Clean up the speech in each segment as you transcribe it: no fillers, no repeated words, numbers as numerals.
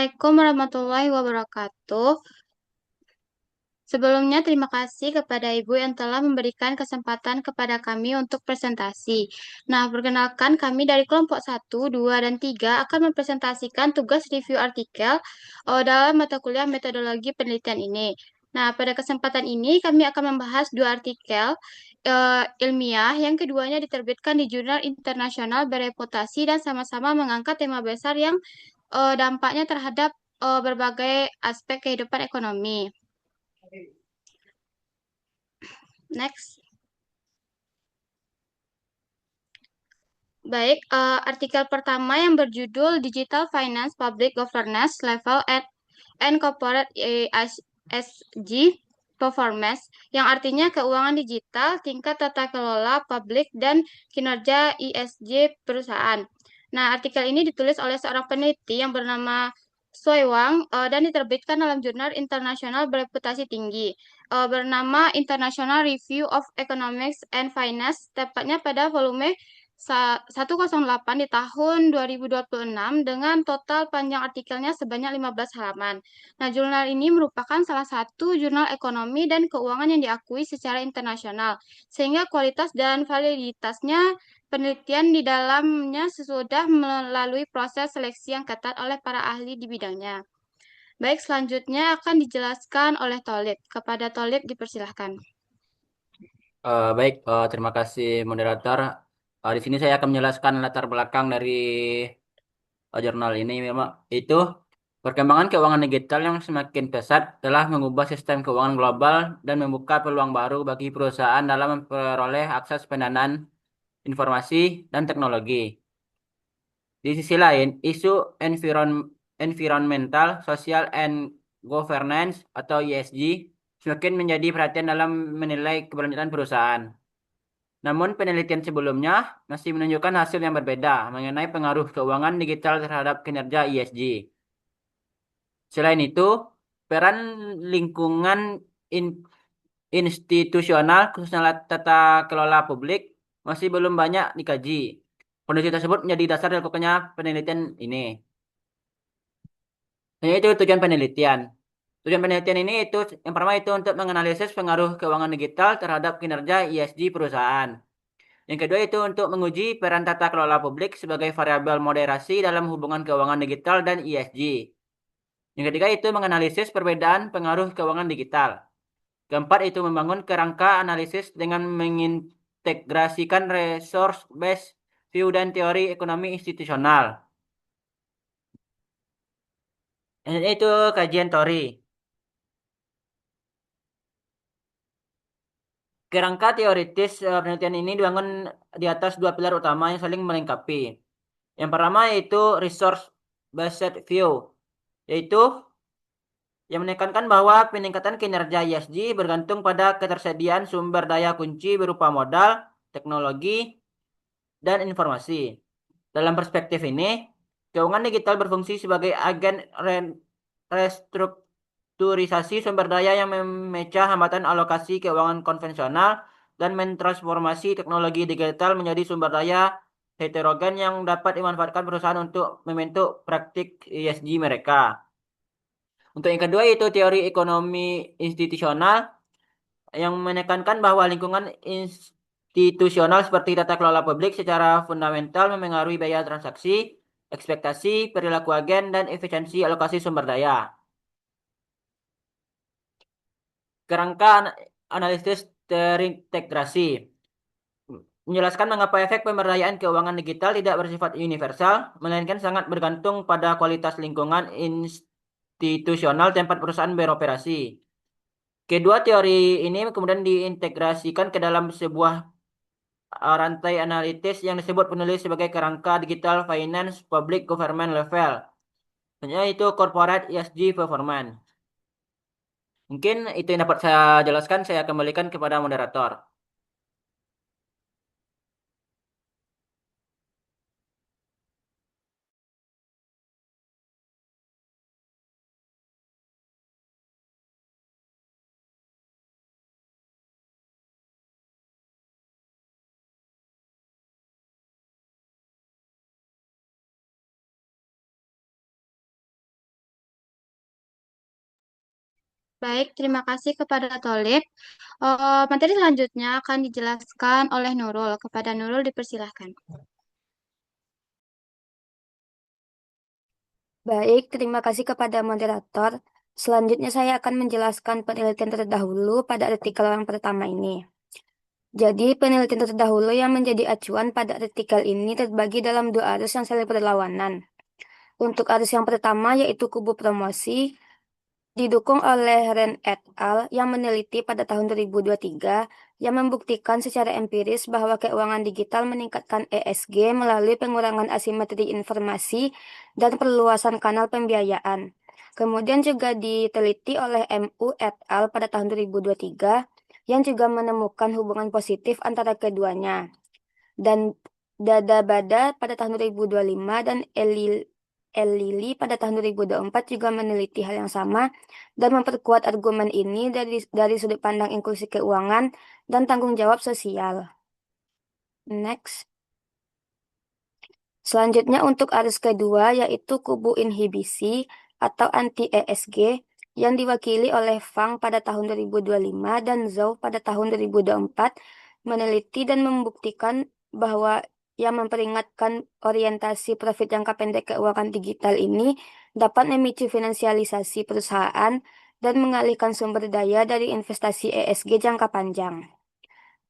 Assalamualaikum warahmatullahi wabarakatuh. Sebelumnya, terima kasih kepada Ibu yang telah memberikan kesempatan kepada kami untuk presentasi. Nah, perkenalkan kami dari kelompok 1, 2, dan 3 akan mempresentasikan tugas review artikel dalam mata kuliah metodologi penelitian ini. Nah, pada kesempatan ini kami akan membahas dua artikel ilmiah, yang keduanya diterbitkan di jurnal internasional bereputasi dan sama-sama mengangkat tema besar yang dampaknya terhadap berbagai aspek kehidupan ekonomi. Next. Baik, artikel pertama yang berjudul Digital Finance Public Governance Level and Corporate ESG Performance, yang artinya keuangan digital, tingkat tata kelola publik, dan kinerja ESG perusahaan. Nah, artikel ini ditulis oleh seorang peneliti yang bernama Soi Wang dan diterbitkan dalam jurnal internasional bereputasi tinggi bernama International Review of Economics and Finance, tepatnya pada volume 108 di tahun 2026 dengan total panjang artikelnya sebanyak 15 halaman. Nah, jurnal ini merupakan salah satu jurnal ekonomi dan keuangan yang diakui secara internasional, sehingga kualitas dan validitasnya penelitian di dalamnya sesudah melalui proses seleksi yang ketat oleh para ahli di bidangnya. Baik, selanjutnya akan dijelaskan oleh Tolib. Kepada Tolib dipersilahkan. Baik, terima kasih moderator. Di sini saya akan menjelaskan latar belakang dari jurnal ini. Memang itu perkembangan keuangan digital yang semakin pesat telah mengubah sistem keuangan global dan membuka peluang baru bagi perusahaan dalam memperoleh akses pendanaan, informasi, dan teknologi. Di sisi lain, isu environmental, social, and governance atau ESG semakin menjadi perhatian dalam menilai keberlanjutan perusahaan. Namun penelitian sebelumnya masih menunjukkan hasil yang berbeda mengenai pengaruh keuangan digital terhadap kinerja ESG. Selain itu, peran lingkungan in- institusional, khususnya tata kelola publik, masih belum banyak dikaji. Kondisi tersebut menjadi dasar dilakukannya penelitian ini. Hanya itu tujuan penelitian. Tujuan penelitian ini itu yang pertama itu untuk menganalisis pengaruh keuangan digital terhadap kinerja ESG perusahaan. Yang kedua itu untuk menguji peran tata kelola publik sebagai variabel moderasi dalam hubungan keuangan digital dan ESG. Yang ketiga itu menganalisis perbedaan pengaruh keuangan digital. Keempat itu membangun kerangka analisis dengan mengintegrasikan resource based view dan teori ekonomi institusional. Itu kajian teori. Kerangka teoritis penelitian ini dibangun di atas dua pilar utama yang saling melengkapi. Yang pertama yaitu resource based view, yaitu yang menekankan bahwa peningkatan kinerja ESG bergantung pada ketersediaan sumber daya kunci berupa modal, teknologi, dan informasi. Dalam perspektif ini, keuangan digital berfungsi sebagai agen restrukturisasi sumber daya yang memecah hambatan alokasi keuangan konvensional dan mentransformasi teknologi digital menjadi sumber daya heterogen yang dapat dimanfaatkan perusahaan untuk membentuk praktik ESG mereka. Untuk yang kedua itu teori ekonomi institusional yang menekankan bahwa lingkungan institusional seperti tata kelola publik secara fundamental memengaruhi biaya transaksi, ekspektasi, perilaku agen, dan efisiensi alokasi sumber daya. Kerangka analisis terintegrasi menjelaskan mengapa efek pemberdayaan keuangan digital tidak bersifat universal, melainkan sangat bergantung pada kualitas lingkungan institusional tempat perusahaan beroperasi. Kedua teori ini kemudian diintegrasikan ke dalam sebuah rantai analitis yang disebut penulis sebagai kerangka digital finance public government level, yaitu corporate ESG performance. Mungkin itu yang dapat saya jelaskan, saya kembalikan kepada moderator. Baik, terima kasih kepada Tolib. Materi selanjutnya akan dijelaskan oleh Nurul. Kepada Nurul dipersilahkan. Baik, terima kasih kepada moderator. Selanjutnya saya akan menjelaskan penelitian terdahulu pada artikel yang pertama ini. Jadi, penelitian terdahulu yang menjadi acuan pada artikel ini terbagi dalam dua arus yang saling berlawanan. Untuk arus yang pertama yaitu kubu promosi, didukung oleh Ren et al. Yang meneliti pada tahun 2023 yang membuktikan secara empiris bahwa keuangan digital meningkatkan ESG melalui pengurangan asimetri informasi dan perluasan kanal pembiayaan. Kemudian juga diteliti oleh MU et al. Pada tahun 2023 yang juga menemukan hubungan positif antara keduanya. Dan Dada Bada pada tahun 2025 dan Elili pada tahun 2024 juga meneliti hal yang sama dan memperkuat argumen ini dari sudut pandang inklusi keuangan dan tanggung jawab sosial. Next. Selanjutnya untuk arus kedua yaitu kubu inhibisi atau anti-ESG yang diwakili oleh Fang pada tahun 2025 dan Zhou pada tahun 2024 meneliti dan membuktikan bahwa yang memperingatkan orientasi profit jangka pendek keuangan digital ini dapat memicu finansialisasi perusahaan dan mengalihkan sumber daya dari investasi ESG jangka panjang.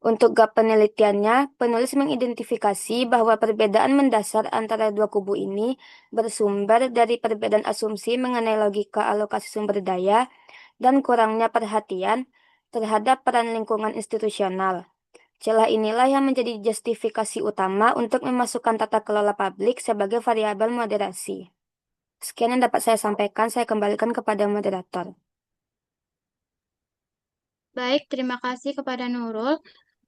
Untuk gap penelitiannya, penulis mengidentifikasi bahwa perbedaan mendasar antara dua kubu ini bersumber dari perbedaan asumsi mengenai logika alokasi sumber daya dan kurangnya perhatian terhadap peran lingkungan institusional. Celah inilah yang menjadi justifikasi utama untuk memasukkan tata kelola publik sebagai variabel moderasi. Sekian yang dapat saya sampaikan, saya kembalikan kepada moderator. Baik, terima kasih kepada Nurul.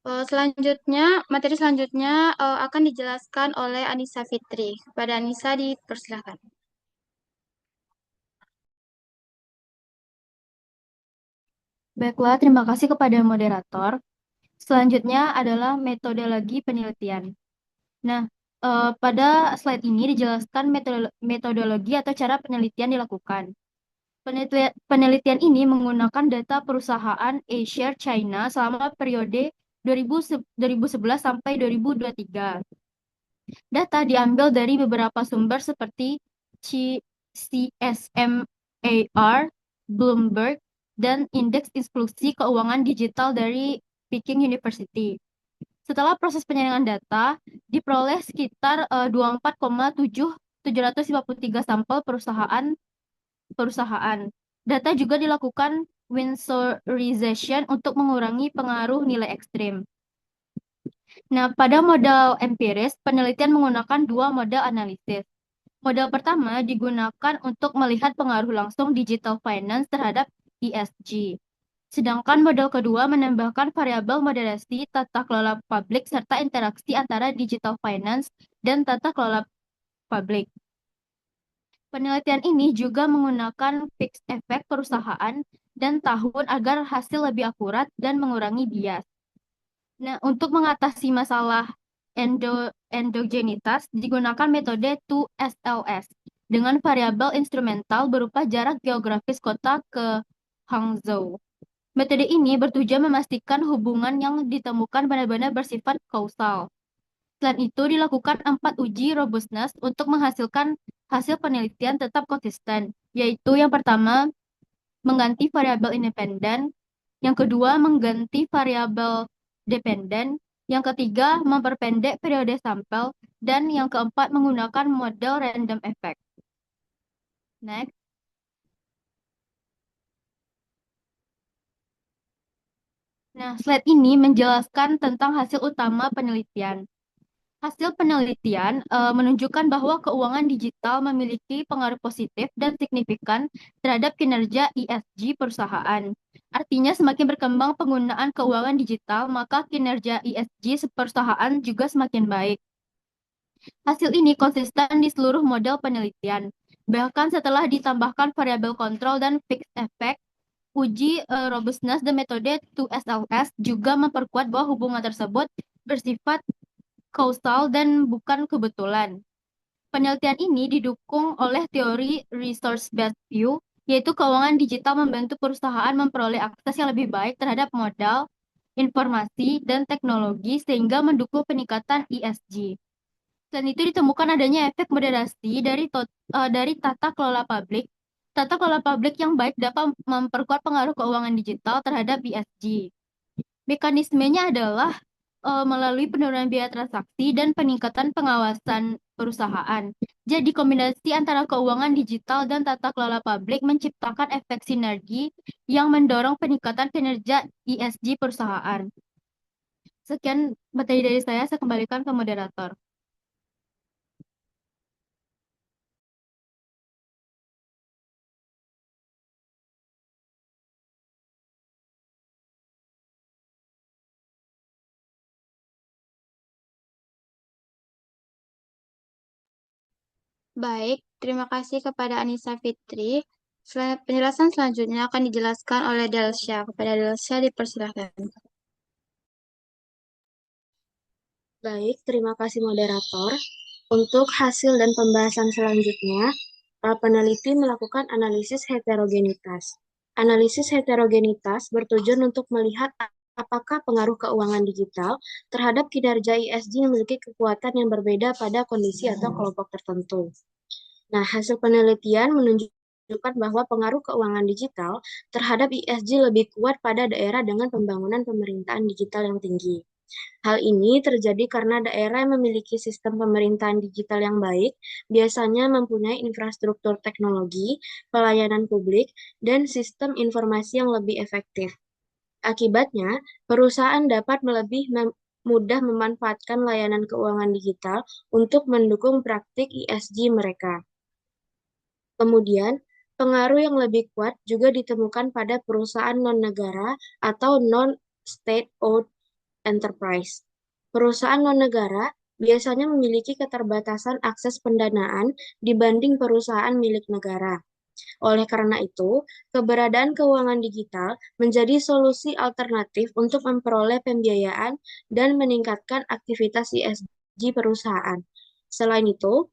Materi selanjutnya akan dijelaskan oleh Anissa Fitri. Kepada Anissa dipersilahkan. Baiklah, terima kasih kepada moderator. Selanjutnya adalah metodologi penelitian. Nah, pada slide ini dijelaskan metodologi atau cara penelitian dilakukan. Penelitian ini menggunakan data perusahaan A-Share China selama periode 2011 sampai 2023. Data diambil dari beberapa sumber seperti CSMAR, Bloomberg, dan Indeks Inklusi Keuangan Digital dari Peking University. Setelah proses penyaringan data, diperoleh sekitar 24,753 sampel perusahaan. Data juga dilakukan Windsorization untuk mengurangi pengaruh nilai ekstrim. Nah, pada model empiris, penelitian menggunakan dua model analisis. Model pertama digunakan untuk melihat pengaruh langsung digital finance terhadap ESG. Sedangkan model kedua menambahkan variabel moderasi, tata kelola publik, serta interaksi antara digital finance dan tata kelola publik. Penelitian ini juga menggunakan fixed effect perusahaan dan tahun agar hasil lebih akurat dan mengurangi bias. Nah, untuk mengatasi masalah endogenitas digunakan metode 2SLS dengan variabel instrumental berupa jarak geografis kota ke Hangzhou. Metode ini bertujuan memastikan hubungan yang ditemukan benar-benar bersifat kausal. Selain itu, dilakukan 4 uji robustness untuk menghasilkan hasil penelitian tetap konsisten, yaitu yang pertama, mengganti variabel independen, yang kedua, mengganti variabel dependen, yang ketiga, memperpendek periode sampel, dan yang keempat, menggunakan model random effect. Next. Nah, slide ini menjelaskan tentang hasil utama penelitian. Hasil penelitian menunjukkan bahwa keuangan digital memiliki pengaruh positif dan signifikan terhadap kinerja ESG perusahaan. Artinya semakin berkembang penggunaan keuangan digital, maka kinerja ESG perusahaan juga semakin baik. Hasil ini konsisten di seluruh model penelitian. Bahkan setelah ditambahkan variabel kontrol dan fixed effect, uji robustness dan metode 2SLS juga memperkuat bahwa hubungan tersebut bersifat kausal dan bukan kebetulan. Penelitian ini didukung oleh teori resource-based view yaitu keuangan digital membantu perusahaan memperoleh akses yang lebih baik terhadap modal, informasi, dan teknologi sehingga mendukung peningkatan ESG. Dan itu ditemukan adanya efek moderasi dari tata kelola publik. Tata kelola publik yang baik dapat memperkuat pengaruh keuangan digital terhadap ESG. Mekanismenya adalah melalui penurunan biaya transaksi dan peningkatan pengawasan perusahaan. Jadi kombinasi antara keuangan digital dan tata kelola publik menciptakan efek sinergi yang mendorong peningkatan kinerja ESG perusahaan. Sekian materi dari saya kembalikan ke moderator. Baik, terima kasih kepada Anissa Fitri. Penjelasan selanjutnya akan dijelaskan oleh Delsya. Kepada Delsya dipersilakan. Baik, terima kasih moderator. Untuk hasil dan pembahasan selanjutnya, peneliti melakukan analisis heterogenitas. Analisis heterogenitas bertujuan untuk melihat apakah pengaruh keuangan digital terhadap kinerja ESG memiliki kekuatan yang berbeda pada kondisi atau kelompok tertentu. Nah, hasil penelitian menunjukkan bahwa pengaruh keuangan digital terhadap ESG lebih kuat pada daerah dengan pembangunan pemerintahan digital yang tinggi. Hal ini terjadi karena daerah yang memiliki sistem pemerintahan digital yang baik biasanya mempunyai infrastruktur teknologi, pelayanan publik, dan sistem informasi yang lebih efektif. Akibatnya, perusahaan dapat lebih mudah memanfaatkan layanan keuangan digital untuk mendukung praktik ESG mereka. Kemudian, pengaruh yang lebih kuat juga ditemukan pada perusahaan non-negara atau non-state-owned enterprise. Perusahaan non-negara biasanya memiliki keterbatasan akses pendanaan dibanding perusahaan milik negara. Oleh karena itu, keberadaan keuangan digital menjadi solusi alternatif untuk memperoleh pembiayaan dan meningkatkan aktivitas ESG perusahaan. Selain itu,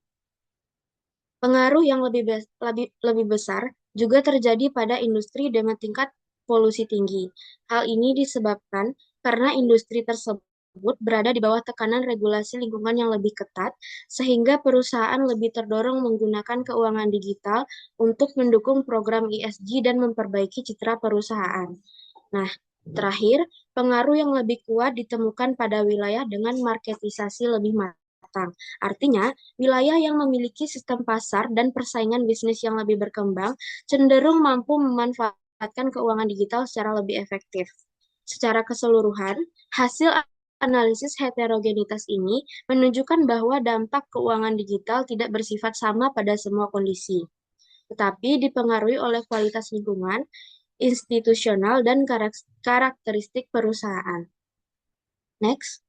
pengaruh yang lebih besar juga terjadi pada industri dengan tingkat polusi tinggi. Hal ini disebabkan karena industri tersebut berada di bawah tekanan regulasi lingkungan yang lebih ketat, sehingga perusahaan lebih terdorong menggunakan keuangan digital untuk mendukung program ESG dan memperbaiki citra perusahaan. Nah, terakhir, pengaruh yang lebih kuat ditemukan pada wilayah dengan marketisasi lebih matang. Artinya, wilayah yang memiliki sistem pasar dan persaingan bisnis yang lebih berkembang cenderung mampu memanfaatkan keuangan digital secara lebih efektif. Secara keseluruhan, hasil analisis heterogenitas ini menunjukkan bahwa dampak keuangan digital tidak bersifat sama pada semua kondisi, tetapi dipengaruhi oleh kualitas lingkungan, institusional, dan karakteristik perusahaan. Next.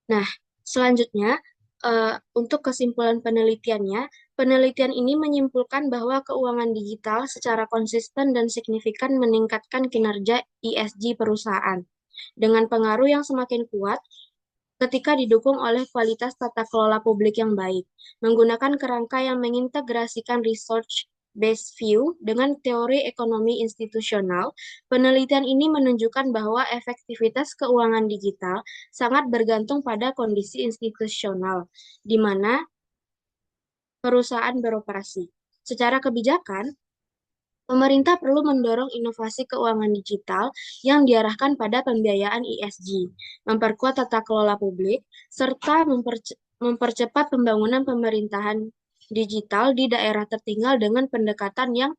Nah, selanjutnya, untuk kesimpulan penelitiannya, penelitian ini menyimpulkan bahwa keuangan digital secara konsisten dan signifikan meningkatkan kinerja ESG perusahaan, dengan pengaruh yang semakin kuat ketika didukung oleh kualitas tata kelola publik yang baik, menggunakan kerangka yang mengintegrasikan research-based view dengan teori ekonomi institusional. Penelitian ini menunjukkan bahwa efektivitas keuangan digital sangat bergantung pada kondisi institusional, di mana perusahaan beroperasi. Secara kebijakan, pemerintah perlu mendorong inovasi keuangan digital yang diarahkan pada pembiayaan ESG, memperkuat tata kelola publik, serta mempercepat pembangunan pemerintahan digital di daerah tertinggal dengan pendekatan yang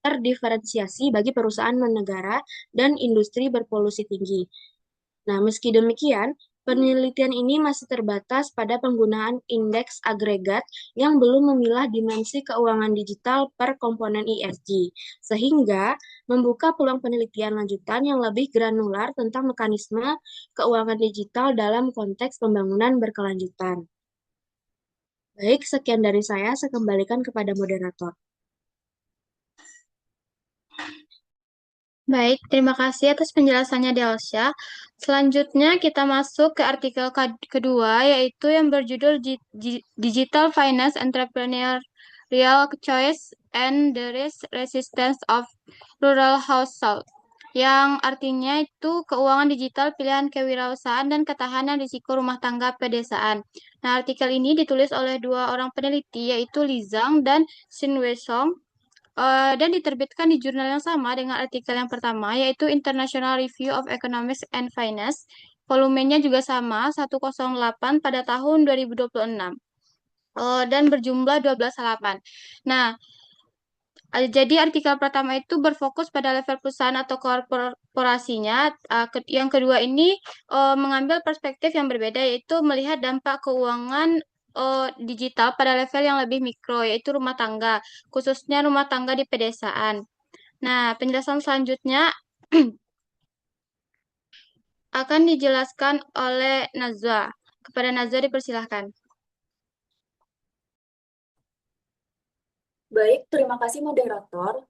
terdiferensiasi bagi perusahaan non-negara dan industri berpolusi tinggi. Nah, meski demikian, penelitian ini masih terbatas pada penggunaan indeks agregat yang belum memilah dimensi keuangan digital per komponen ESG, sehingga membuka peluang penelitian lanjutan yang lebih granular tentang mekanisme keuangan digital dalam konteks pembangunan berkelanjutan. Baik, sekian dari saya kembalikan kepada moderator. Baik, terima kasih atas penjelasannya Delsia. Selanjutnya kita masuk ke artikel kedua, yaitu yang berjudul Digital Finance Entrepreneurial Choice and the Resistance of Rural Household, yang artinya itu keuangan digital, pilihan kewirausahaan, dan ketahanan risiko rumah tangga pedesaan. Nah, artikel ini ditulis oleh dua orang peneliti, yaitu Li Zhang dan Xin Weisong, dan diterbitkan di jurnal yang sama dengan artikel yang pertama, yaitu International Review of Economics and Finance. Volumenya juga sama, 108 pada tahun 2026. Dan berjumlah 12 halaman. Nah, jadi artikel pertama itu berfokus pada level perusahaan atau korporasinya. Yang kedua ini mengambil perspektif yang berbeda, yaitu melihat dampak keuangan digital pada level yang lebih mikro, yaitu rumah tangga, khususnya rumah tangga di pedesaan. Nah, penjelasan selanjutnya akan dijelaskan oleh Nazwa. Kepada Nazwa dipersilahkan. Baik, terima kasih moderator.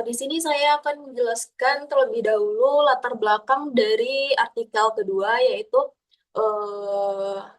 Di sini saya akan menjelaskan terlebih dahulu latar belakang dari artikel kedua, yaitu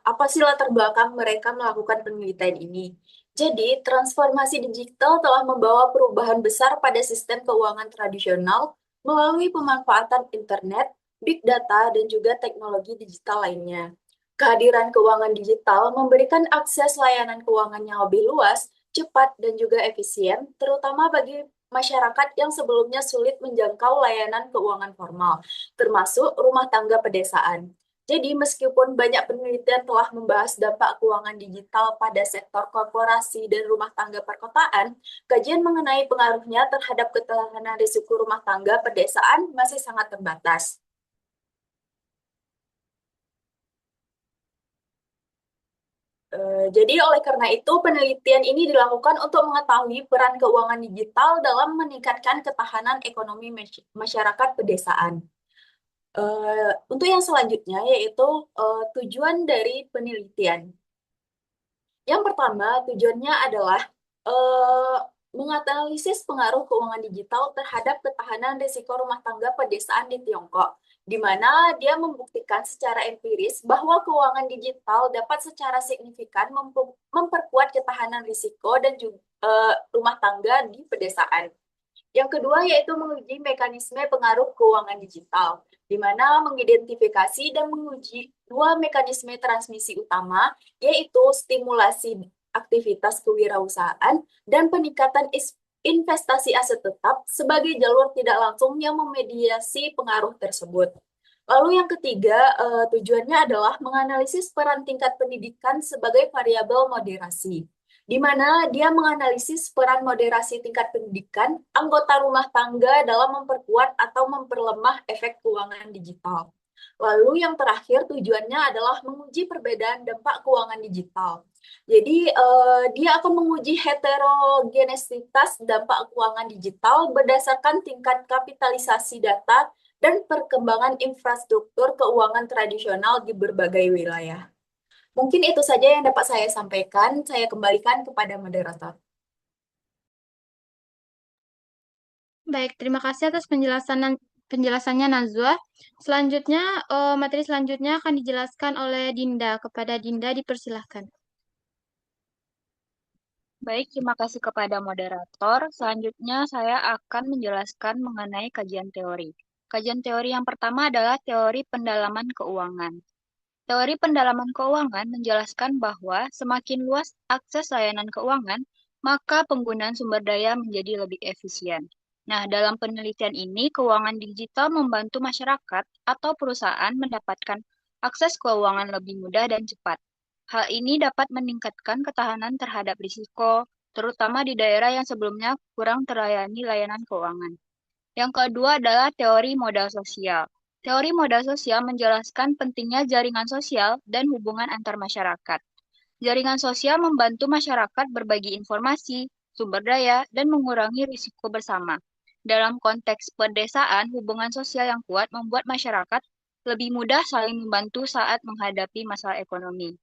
apa sih latar belakang mereka melakukan penelitian ini. Jadi, transformasi digital telah membawa perubahan besar pada sistem keuangan tradisional melalui pemanfaatan internet, big data, dan juga teknologi digital lainnya. Kehadiran keuangan digital memberikan akses layanan keuangan yang lebih luas, cepat, dan juga efisien, terutama bagi masyarakat yang sebelumnya sulit menjangkau layanan keuangan formal, termasuk rumah tangga pedesaan. Jadi, meskipun banyak penelitian telah membahas dampak keuangan digital pada sektor korporasi dan rumah tangga perkotaan, kajian mengenai pengaruhnya terhadap ketahanan risiko rumah tangga pedesaan masih sangat terbatas. Jadi oleh karena itu penelitian ini dilakukan untuk mengetahui peran keuangan digital dalam meningkatkan ketahanan ekonomi masyarakat pedesaan. Untuk yang selanjutnya yaitu tujuan dari penelitian. Yang pertama tujuannya adalah menganalisis pengaruh keuangan digital terhadap ketahanan risiko rumah tangga pedesaan di Tiongkok, di mana dia membuktikan secara empiris bahwa keuangan digital dapat secara signifikan memperkuat ketahanan risiko dan juga rumah tangga di pedesaan. Yang kedua yaitu menguji mekanisme pengaruh keuangan digital, di mana mengidentifikasi dan menguji dua mekanisme transmisi utama, yaitu stimulasi aktivitas kewirausahaan dan peningkatan investasi aset tetap sebagai jalur tidak langsung yang memediasi pengaruh tersebut. Lalu yang ketiga, tujuannya adalah menganalisis peran tingkat pendidikan sebagai variabel moderasi, di mana dia menganalisis peran moderasi tingkat pendidikan anggota rumah tangga dalam memperkuat atau memperlemah efek keuangan digital. Lalu yang terakhir tujuannya adalah menguji perbedaan dampak keuangan digital. Jadi dia akan menguji heterogenesitas dampak keuangan digital berdasarkan tingkat kapitalisasi data dan perkembangan infrastruktur keuangan tradisional di berbagai wilayah. Mungkin itu saja yang dapat saya sampaikan. Saya kembalikan kepada moderator. Baik, terima kasih atas penjelasannya Nazwa. Selanjutnya, materi selanjutnya akan dijelaskan oleh Dinda. Kepada Dinda dipersilahkan. Baik, terima kasih kepada moderator. Selanjutnya saya akan menjelaskan mengenai kajian teori. Kajian teori yang pertama adalah teori pendalaman keuangan. Teori pendalaman keuangan menjelaskan bahwa semakin luas akses layanan keuangan, maka penggunaan sumber daya menjadi lebih efisien. Nah, dalam penelitian ini, keuangan digital membantu masyarakat atau perusahaan mendapatkan akses keuangan lebih mudah dan cepat. Hal ini dapat meningkatkan ketahanan terhadap risiko, terutama di daerah yang sebelumnya kurang terlayani layanan keuangan. Yang kedua adalah teori modal sosial. Teori modal sosial menjelaskan pentingnya jaringan sosial dan hubungan antar masyarakat. Jaringan sosial membantu masyarakat berbagi informasi, sumber daya, dan mengurangi risiko bersama. Dalam konteks pedesaan, hubungan sosial yang kuat membuat masyarakat lebih mudah saling membantu saat menghadapi masalah ekonomi.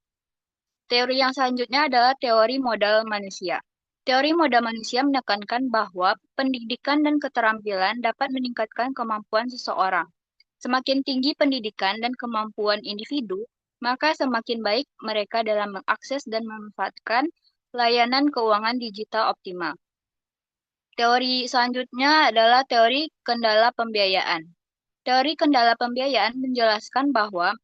Teori yang selanjutnya adalah teori modal manusia. Teori moda manusia menekankan bahwa pendidikan dan keterampilan dapat meningkatkan kemampuan seseorang. Semakin tinggi pendidikan dan kemampuan individu, maka semakin baik mereka dalam mengakses dan memanfaatkan layanan keuangan digital optimal. Teori selanjutnya adalah teori kendala pembiayaan. Teori kendala pembiayaan menjelaskan bahwa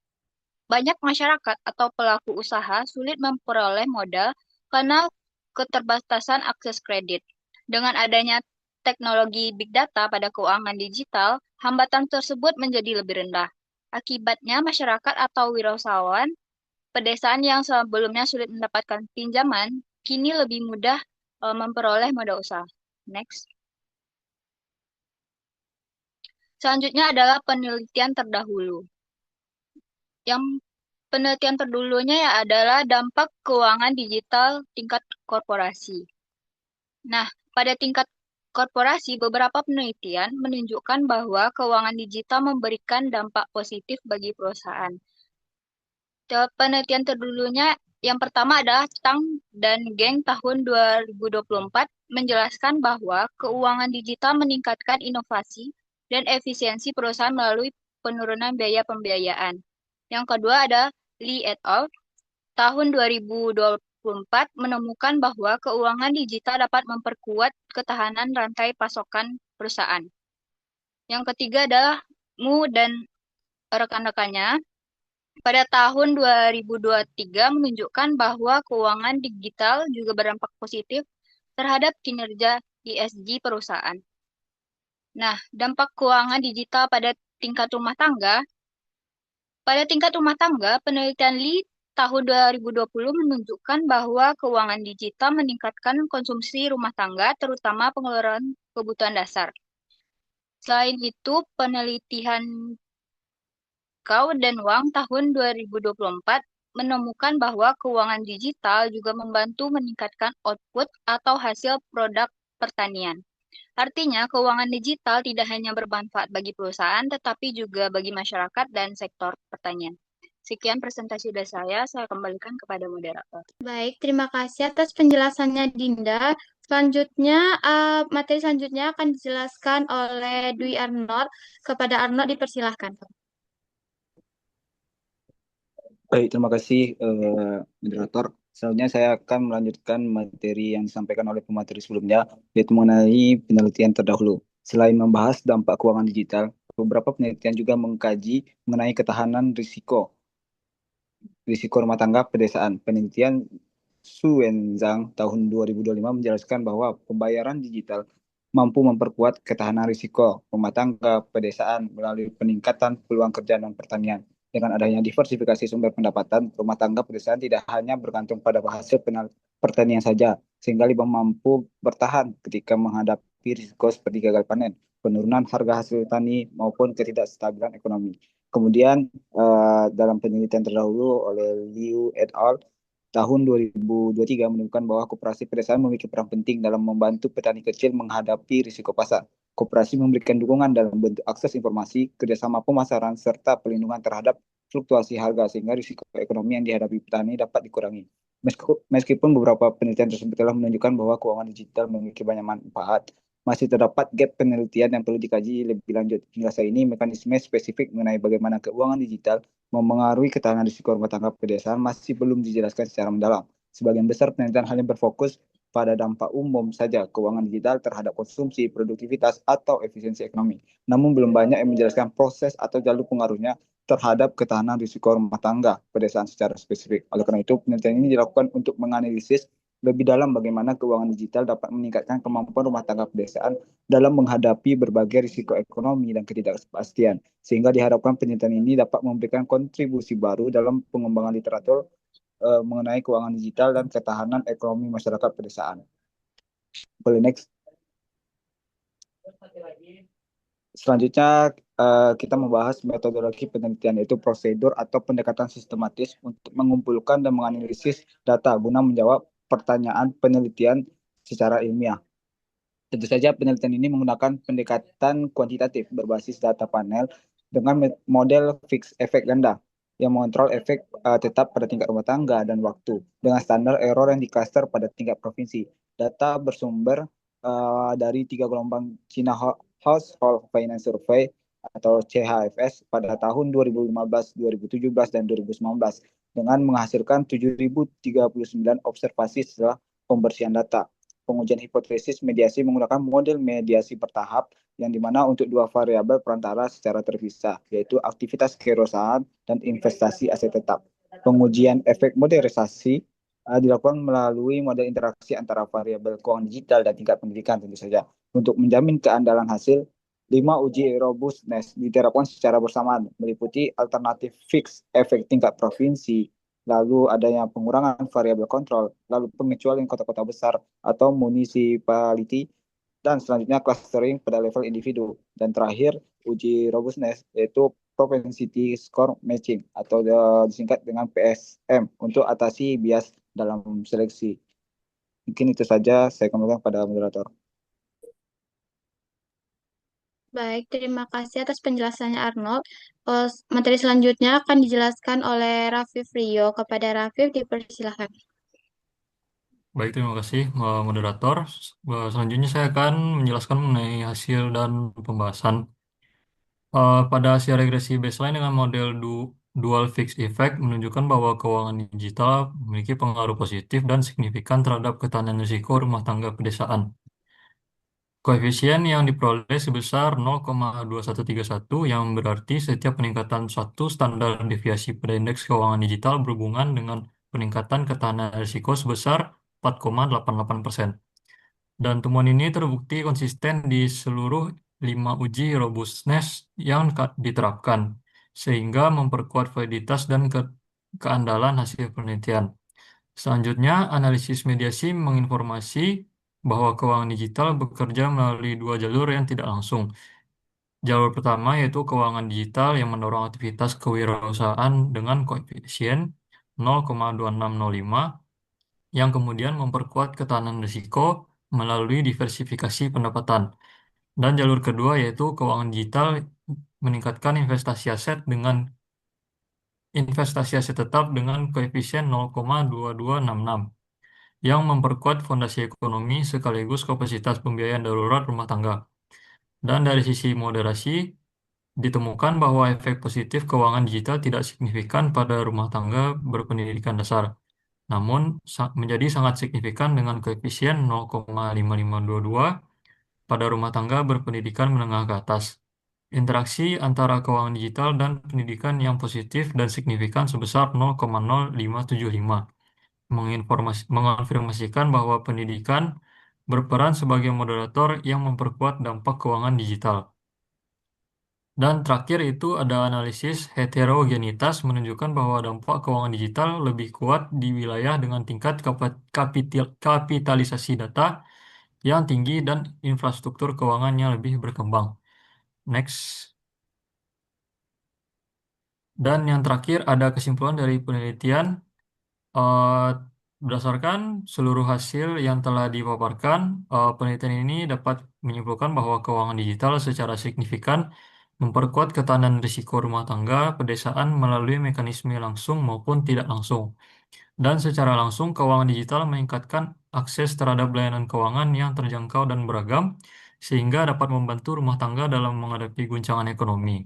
banyak masyarakat atau pelaku usaha sulit memperoleh modal karena keterbatasan akses kredit. Dengan adanya teknologi big data pada keuangan digital, hambatan tersebut menjadi lebih rendah. Akibatnya, masyarakat atau wirausahawan pedesaan yang sebelumnya sulit mendapatkan pinjaman, kini lebih mudah memperoleh modal usaha. Next. Selanjutnya adalah penelitian terdahulu. Yang penelitian terdahulunya ya adalah dampak keuangan digital tingkat korporasi. Nah, pada tingkat korporasi, beberapa penelitian menunjukkan bahwa keuangan digital memberikan dampak positif bagi perusahaan. Penelitian terdahulunya yang pertama adalah Tang dan Geng tahun 2024 menjelaskan bahwa keuangan digital meningkatkan inovasi dan efisiensi perusahaan melalui penurunan biaya pembiayaan. Yang kedua ada Li et al. Tahun 2024 menemukan bahwa keuangan digital dapat memperkuat ketahanan rantai pasokan perusahaan. Yang ketiga adalah Mu dan rekan-rekannya pada tahun 2023 menunjukkan bahwa keuangan digital juga berdampak positif terhadap kinerja ESG perusahaan. Nah, dampak keuangan digital pada tingkat rumah tangga. Pada tingkat rumah tangga, penelitian Li tahun 2020 menunjukkan bahwa keuangan digital meningkatkan konsumsi rumah tangga, terutama pengeluaran kebutuhan dasar. Selain itu, penelitian Gao dan Wang tahun 2024 menemukan bahwa keuangan digital juga membantu meningkatkan output atau hasil produk pertanian. Artinya, keuangan digital tidak hanya bermanfaat bagi perusahaan, tetapi juga bagi masyarakat dan sektor pertanian. Sekian presentasi dari saya kembalikan kepada moderator. Baik, terima kasih atas penjelasannya Dinda. Selanjutnya, materi selanjutnya akan dijelaskan oleh Dwi Arnold. Kepada Arnold dipersilahkan. Baik, terima kasih moderator. Selanjutnya saya akan melanjutkan materi yang disampaikan oleh pemateri sebelumnya, yaitu mengenai penelitian terdahulu. Selain membahas dampak keuangan digital, beberapa penelitian juga mengkaji mengenai ketahanan risiko rumah tangga pedesaan. Penelitian Su Wenzhang tahun 2025 menjelaskan bahwa pembayaran digital mampu memperkuat ketahanan risiko rumah tangga pedesaan melalui peningkatan peluang kerja dan pertanian. Dengan adanya diversifikasi sumber pendapatan, rumah tangga pedesaan tidak hanya bergantung pada hasil pertanian saja, sehingga lebih mampu bertahan ketika menghadapi risiko seperti gagal panen, penurunan harga hasil tani, maupun ketidakstabilan ekonomi. Kemudian, dalam penelitian terdahulu oleh Liu et al. Tahun 2023 menemukan bahwa koperasi pedesaan memiliki peran penting dalam membantu petani kecil menghadapi risiko pasar. Koperasi memberikan dukungan dalam bentuk akses informasi, kerjasama pemasaran, serta pelindungan terhadap fluktuasi harga sehingga risiko ekonomi yang dihadapi petani dapat dikurangi. Meskipun beberapa penelitian tersebut telah menunjukkan bahwa keuangan digital memiliki banyak manfaat, masih terdapat gap penelitian yang perlu dikaji lebih lanjut. Hingga saat ini, mekanisme spesifik mengenai bagaimana keuangan digital memengaruhi ketahanan risiko rumah tangga pedesaan masih belum dijelaskan secara mendalam. Sebagian besar penelitian hanya berfokus pada dampak umum saja keuangan digital terhadap konsumsi, produktivitas, atau efisiensi ekonomi. Namun belum banyak yang menjelaskan proses atau jalur pengaruhnya terhadap ketahanan risiko rumah tangga pedesaan secara spesifik. Oleh karena itu, penelitian ini dilakukan untuk menganalisis lebih dalam bagaimana keuangan digital dapat meningkatkan kemampuan rumah tangga pedesaan dalam menghadapi berbagai risiko ekonomi dan ketidakpastian. Sehingga diharapkan penelitian ini dapat memberikan kontribusi baru dalam pengembangan literatur mengenai keuangan digital dan ketahanan ekonomi masyarakat pedesaan. Boleh next. Selanjutnya kita membahas metodologi penelitian, yaitu prosedur atau pendekatan sistematis untuk mengumpulkan dan menganalisis data guna menjawab pertanyaan penelitian secara ilmiah. Tentu saja penelitian ini menggunakan pendekatan kuantitatif berbasis data panel dengan model fixed effect ganda yang mengontrol efek tetap pada tingkat rumah tangga dan waktu dengan standar error yang diklaster pada tingkat provinsi. Data bersumber dari 3 gelombang China Household Finance Survey atau CHFS pada tahun 2015, 2017, dan 2019 dengan menghasilkan 7.039 observasi setelah pembersihan data. Pengujian hipotesis mediasi menggunakan model mediasi bertahap yang dimana untuk 2 variabel perantara secara terpisah, yaitu aktivitas kewirausahaan dan investasi aset tetap. Pengujian efek modernisasi dilakukan melalui model interaksi antara variabel keuangan digital dan tingkat pendidikan tentu saja. Untuk menjamin keandalan hasil, 5 uji robustness diterapkan secara bersamaan, meliputi alternatif fix efek tingkat provinsi, lalu adanya pengurangan variabel kontrol, lalu pengecualian kota-kota besar atau municipality, dan selanjutnya clustering pada level individu. Dan terakhir, uji robustness, yaitu propensity score matching atau disingkat dengan PSM untuk atasi bias dalam seleksi. Mungkin itu saja saya kembalikan pada moderator. Baik, terima kasih atas penjelasannya Arnold. Materi selanjutnya akan dijelaskan oleh Rafif Rio. Kepada Rafif dipersilakan. Baik, terima kasih moderator. Selanjutnya saya akan menjelaskan mengenai hasil dan pembahasan. Pada hasil regresi baseline dengan model dual fixed effect menunjukkan bahwa keuangan digital memiliki pengaruh positif dan signifikan terhadap ketahanan risiko rumah tangga pedesaan. Koefisien yang diperoleh sebesar 0,2131 yang berarti setiap peningkatan suatu standar deviasi pada indeks keuangan digital berhubungan dengan peningkatan ketahanan risiko sebesar 4,88%. Dan temuan ini terbukti konsisten di seluruh 5 uji robustness yang diterapkan, sehingga memperkuat validitas dan keandalan hasil penelitian. Selanjutnya, analisis mediasi menginformasi bahwa keuangan digital bekerja melalui 2 jalur yang tidak langsung. Jalur pertama yaitu keuangan digital yang mendorong aktivitas kewirausahaan dengan koefisien 0,2605 yang kemudian memperkuat ketahanan risiko melalui diversifikasi pendapatan. Dan jalur kedua yaitu keuangan digital meningkatkan investasi aset tetap dengan koefisien 0,2266 yang memperkuat fondasi ekonomi sekaligus kapasitas pembiayaan darurat rumah tangga. Dan dari sisi moderasi, ditemukan bahwa efek positif keuangan digital tidak signifikan pada rumah tangga berpendidikan dasar, namun menjadi sangat signifikan dengan koefisien 0,5522 pada rumah tangga berpendidikan menengah ke atas. Interaksi antara keuangan digital dan pendidikan yang positif dan signifikan sebesar 0,0575 mengonfirmasikan bahwa pendidikan berperan sebagai moderator yang memperkuat dampak keuangan digital. Dan terakhir itu ada analisis heterogenitas menunjukkan bahwa dampak keuangan digital lebih kuat di wilayah dengan tingkat kapitalisasi data yang tinggi dan infrastruktur keuangan yang lebih berkembang. Next. Dan yang terakhir ada kesimpulan dari penelitian. Berdasarkan seluruh hasil yang telah dipaparkan, penelitian ini dapat menyimpulkan bahwa keuangan digital secara signifikan memperkuat ketahanan risiko rumah tangga pedesaan melalui mekanisme langsung maupun tidak langsung. Dan secara langsung, keuangan digital meningkatkan akses terhadap layanan keuangan yang terjangkau dan beragam, sehingga dapat membantu rumah tangga dalam menghadapi guncangan ekonomi.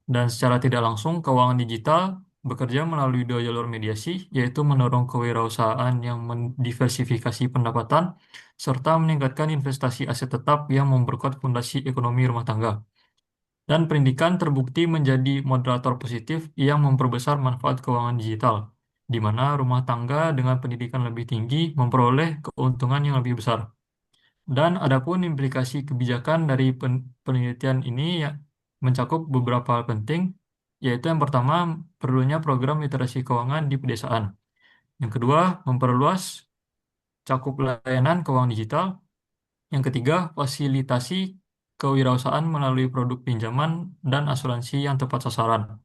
Dan secara tidak langsung, keuangan digital bekerja melalui 2 jalur mediasi, yaitu mendorong kewirausahaan yang mendiversifikasi pendapatan, serta meningkatkan investasi aset tetap yang memperkuat fondasi ekonomi rumah tangga. Dan pendidikan terbukti menjadi moderator positif yang memperbesar manfaat keuangan digital, di mana rumah tangga dengan pendidikan lebih tinggi memperoleh keuntungan yang lebih besar. Dan adapun implikasi kebijakan dari penelitian ini ya, mencakup beberapa hal penting, yaitu yang pertama, perlunya program literasi keuangan di pedesaan. Yang kedua, memperluas cakup layanan keuangan digital. Yang ketiga, fasilitasi kewirausahaan melalui produk pinjaman dan asuransi yang tepat sasaran.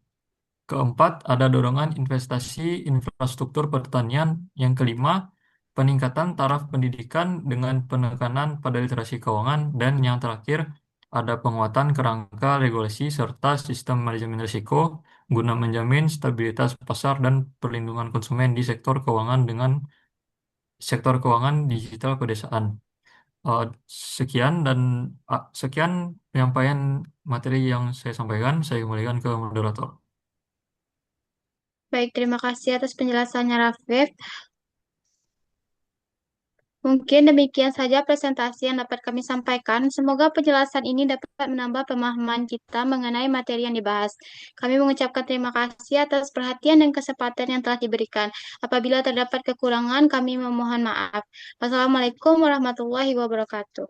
Keempat, ada dorongan investasi infrastruktur pertanian. Yang kelima, peningkatan taraf pendidikan dengan penekanan pada literasi keuangan. Dan yang terakhir, ada penguatan kerangka regulasi serta sistem manajemen risiko guna menjamin stabilitas pasar dan perlindungan konsumen di sektor keuangan digital pedesaan. Eh, sekian penyampaian materi yang saya sampaikan. Saya kembalikan ke moderator. Baik, terima kasih atas penjelasannya Rafif. Mungkin demikian saja presentasi yang dapat kami sampaikan. Semoga penjelasan ini dapat menambah pemahaman kita mengenai materi yang dibahas. Kami mengucapkan terima kasih atas perhatian dan kesempatan yang telah diberikan. Apabila terdapat kekurangan, kami memohon maaf. Wassalamualaikum warahmatullahi wabarakatuh.